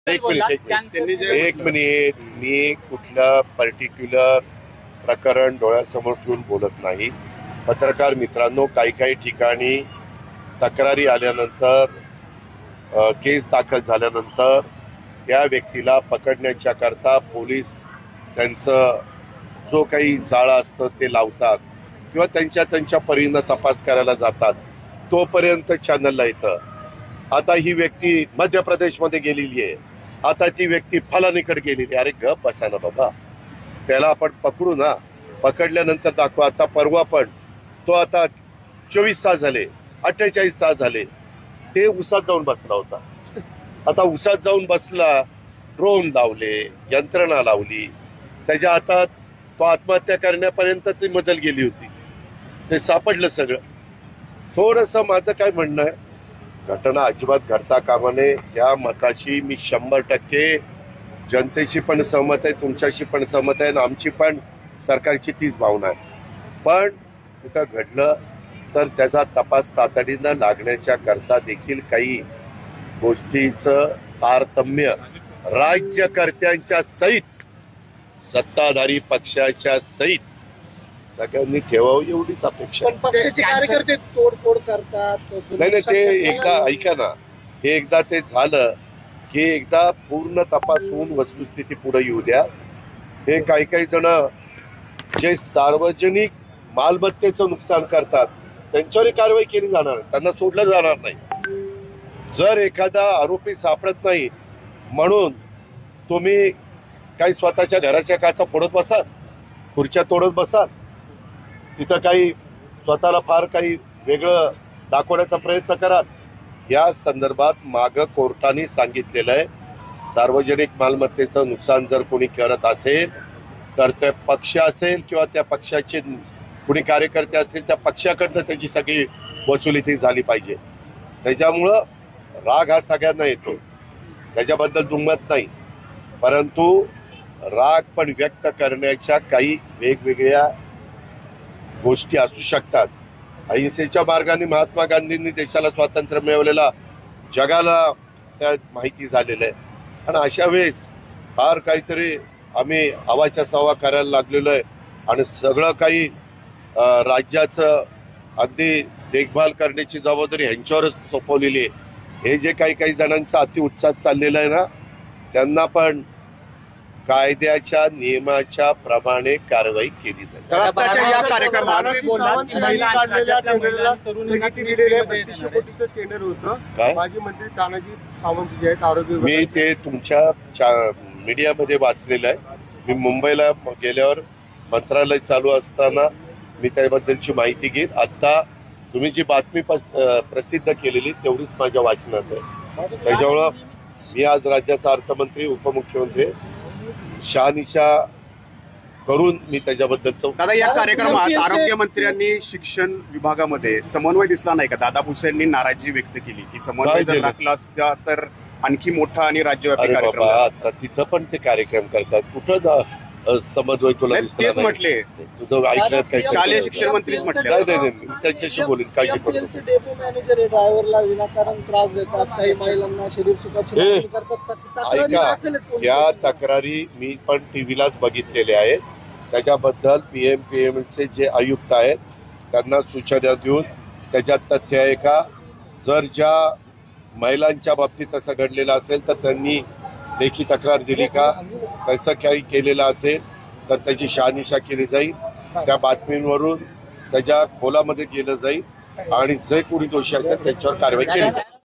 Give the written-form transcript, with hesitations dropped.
एक मिनिट मी कुठल्या पर्टिक्युलर प्रकरण डोळ्यासमोर ठेवून बोलत नाही. पत्रकार मित्रांनो, काही ठिकाणी तक्रारी आल्यानंतर केस दाखल झाल्यानंतर त्या व्यक्तीला पकडण्याच्या करता पोलीस त्यांचं जो काही जाळं असतं ते लावतात किंवा त्यांच्या परीनं तपास करायला जातात. तोपर्यंत चॅनलला येतं आता ही व्यक्ती मध्य प्रदेशमध्ये गेलेली आहे, आता ती व्यक्ती फलानीकडे गेलेली. अरे गप बसा ना बाबा, त्याला आपण पकडू ना, पकडल्यानंतर दाखवा. आता परवा पण तो आता 24 तास झाले, 48 तास झाले, ते उसात जाऊन बसला होता. आता उसात जाऊन बसला, ड्रोन लावले, यंत्रणा लावली, त्याच्या हातात तो आत्महत्या करण्यापर्यंत ती मजल गेली होती. ते सापडलं सगळं. थोडंसं माझं काय म्हणणं आहे, घटना अजिबात घडता कामा नये. ज्या मताशी मी 100% जनतेशी पण सहमत आहे, तुमच्याशी पण सहमत आहे, आणि आमची पण सरकारची तीच भावना आहे. पण कुठं घडलं तर त्याचा तपास तातडीनं लागण्याच्या करता देखील काही गोष्टीचं तारतम्य राज्यकर्त्यांच्या सहित, सत्ताधारी पक्षाच्या सहित सगळ्यांनी ठेवावं एवढीच अपेक्षा. पण पक्षाचे कार्यकर्ते तोडफोड करतात. नाही, ते ऐका ना, हे एकदा ते झालं की एकदा पूर्ण तपास होऊन वस्तुस्थिती पुढे येऊ द्या. हे काही जण जे सार्वजनिक मालमत्तेचं नुकसान करतात त्यांच्यावर कारवाई केली जाणार, त्यांना सोडलं जाणार नाही. जर एखादा आरोपी सापडत नाही म्हणून तुम्ही काही स्वतःच्या घराच्या काचा फोडत बसाल, खुर्च्या तोडत बसाल, तिथं काही स्वतःला फार काही वेगळं दाखवण्याचा प्रयत्न कराल. या संदर्भात मागं कोर्टाने सांगितलेलं आहे, सार्वजनिक मालमत्तेचं नुकसान जर कोणी करत असेल तर ते पक्ष असेल किंवा त्या पक्षाचे कोणी कार्यकर्ते असतील, त्या पक्षाकडनं त्याची सगळी वसुली ती झाली पाहिजे. त्याच्यामुळं राग हा सगळ्यांना येतो, त्याच्याबद्दल दुमत नाही, परंतु राग पण व्यक्त करण्याच्या काही वेगवेगळ्या गोष्टी असू शकतात. अहिंसेच्या मार्गाने महात्मा गांधींनी देशाला स्वातंत्र्य मिळवलेला जगाला त्या माहिती झालेलं आहे. आणि अशा वेळेस फार काहीतरी आम्ही हवाच्या सवा करायला लागलेलो आहे आणि सगळं काही राज्याचं अगदी देखभाल करण्याची जबाबदारी ह्यांच्यावरच सोपवलेली आहे. हे जे काही जणांचा अतिउत्साह चाललेला आहे ना, त्यांना पण कायद्याच्या नियमाच्या प्रमाणे कारवाई केली जाईल. या कार्यक्रमात स्थगिती दिलेली आहे. 3200 कोटीचं टेंडर होतं. काय माजी मंत्री तानाजी सावंत जे आहेत आरोग्य, मी ते तुमच्या मीडियामध्ये वाचलेलं आहे. मी मुंबईला गेल्यावर मंत्रालय चालू असताना मी त्याबद्दलची माहिती घेईन. आता तुम्ही जी बातमी प्रसिद्ध केलेली तेवढीच माझ्या वाचनात आहे. त्याच्यामुळं मी आज राज्याचा अर्थमंत्री, उपमुख्यमंत्री शहानिशा करून मी त्याच्याबद्दलचं. दादा, या कार्यक्रमात आरोग्यमंत्र्यांनी शिक्षण विभागामध्ये समन्वय दिसला नाही का? दादा भुसेंनी नाराजी व्यक्त केली की समन्वय जर राखला असता तर आणखी मोठा आणि राज्यव्यापी कार्यक्रम असतात. तिथं पण ते कार्यक्रम करतात. कुठं समन्वय तुला दिसला नाही? म्हटले तुझं ऐकलं, शालेय शिक्षण मंत्रीच म्हटले. त्यांच्याशी बोलून काळजी करू. डेपो मॅनेजर आहे, ड्रायव्हरला विनाकारण त्रास देतात, काही महिलांना शरीर सुखाची करतात. ऐका, या तक्रारी मी पण टीव्हीलाच बघितलेल्या आहेत. त्याच्याबद्दल पीएमचे जे आयुक्त आहेत त्यांना सूचना देऊन त्याच्यात तथ्य आहे का, जर ज्या महिलांच्या बाबतीत असं घडलेलं असेल तर त्यांनी लेखी तक्रार दिली का, तसं काही केलेलं असेल तर त्याची शहानिशा केली जाईल. त्या बातमींवरून त्याच्या खोलामध्ये गेलं जाईल आणि जे कोणी दोषी असेल त्यांच्यावर कारवाई केली जाईल.